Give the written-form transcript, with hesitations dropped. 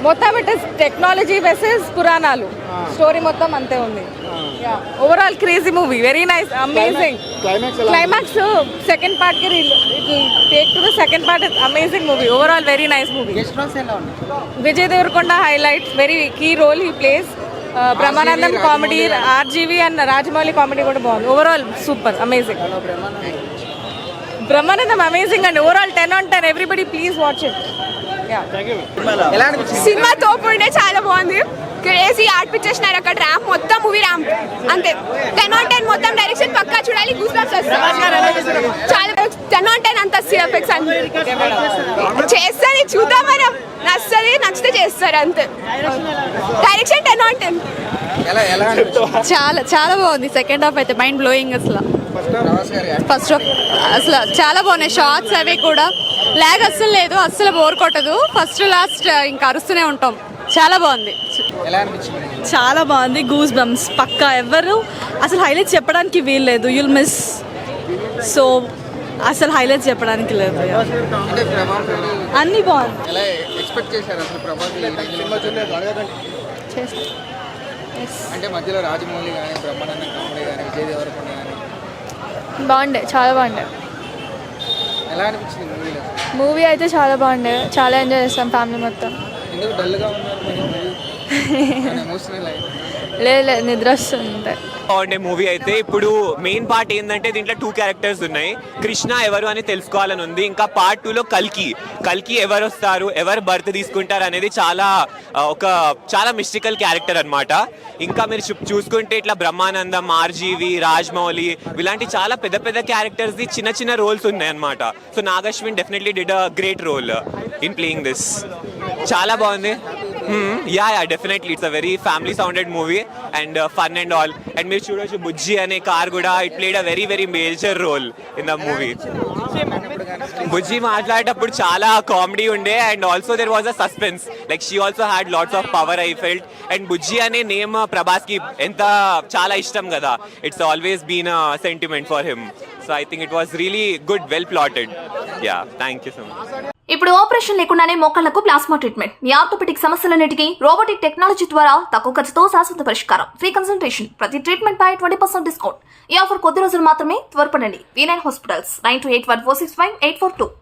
మొత్తం it is technology వెసెస్ పురాణాలు story మొత్తం అంతే ఉంది. Overall crazy movie, very nice, amazing. Climax second part కి take to the second part, amazing movie. Overall very nice movie. Vijay Deverakonda highlights, very key role he plays. Brahmanandam comedy, RGV and Rajamouli comedy కూడా బాగుంది. Overall super, amazing. Brahmanandam amazing అండి. Overall 10 on 10. Everybody please watch it. సినిమా తోపుండే, చాలా బాగుంది. Crazy ఆడిపించేసినారు అక్కడ. Ramp మొత్తం movie ramp అంతే. 10 on 10 మొత్తం. డైరెక్షన్ పక్కా చూడాలి, గూస్ బంప్స్ వస్తాయి. చాలా 10 on 10 అంత సిఎఫ్ఎక్స్ అంతే చేస్తుంది. చూద్దాం మనం, నచ్చితే చేస్తారు అంతే. Direction 10 on 10. చాలా చాలా బాగుంది. సెకండ్ హాఫ్ అయితే మైండ్ బ్లోయింగ్. అసలు ఫస్ట్ హాఫ్ అసలు చాలా బాగున్నాయి. షార్ట్స్ అవి కూడా లాగ్ అస్సలు లేదు, అస్సలు బోర్ కొట్టదు. ఫస్ట్ లాస్ట్ ఇంకా అరుస్తూనే ఉంటాం. చాలా బాగుంది, చాలా బాగుంది. గూస్ బంప్స్ పక్కా. ఎవరు అసలు హైలైట్స్ చెప్పడానికి వీల్లేదు, యుల్ మిస్. సో అసలు హైలైట్స్ చెప్పడానికి లేదు. అన్నీ బాగుంది. బాగుండే, చాలా బాగుండే. మూవీ అయితే చాలా బాగుండే, చాలా ఎంజాయ్ చేస్తాం ఫ్యామిలీ మొత్తం. లేదు నిద్ర వస్తుంది. బాగుండే మూవీ అయితే. ఇప్పుడు మెయిన్ పార్ట్ ఏంటంటే దీంట్లో 2 క్యారెక్టర్స్ ఉన్నాయి. కృష్ణ ఎవరు అని తెలుసుకోవాలని ఉంది. ఇంకా పార్ట్ 2లో కల్కి ఎవరు వస్తారు, ఎవరు బర్త్ తీసుకుంటారు అనేది చాలా మిస్టికల్ క్యారెక్టర్ అన్నమాట. ఇంకా మీరు చూసుకుంటే ఇట్లా బ్రహ్మానందం, ఆర్జీవి, రాజమౌళి ఇలాంటి చాలా పెద్ద పెద్ద క్యారెక్టర్స్ ది చిన్న రోల్స్ ఉన్నాయి అన్నమాట. So Nag Ashwin definitely did a great role in playing this. చాలా బాగుంది. Definitely it's a very family sounded movie and fun and all. And మీరు చూడొచ్చు బుజ్జి అనే కార్ కూడా it played a very very major role in the movie. బుజ్జి మాట్లాడేటప్పుడు చాలా comedy ఉండే and also there was a suspense. Like she also had lots of power I felt. And బుజ్జి అనే name Prabhas కి చాలా ఇష్టం కదా. It's always been a sentiment for him. So I think it was really good, well plotted. Thank you so much. ఇప్పుడు operation లేకుండానే మోకాళ్లకు plasma treatment. మీ orthopaedic సమస్యలన్నిటికీ రోబోటిక్ టెక్నాలజీ ద్వారా తక్కువ ఖర్చుతో శాశ్వత పరిష్కారం. Free consultation. ప్రతి ట్రీట్మెంట్ పై 20% డిస్కౌంట్. ఈ ఆఫర్ కొద్ది రోజులు మాత్రమే. త్వరపడండి. V9 hospitals 9281465842.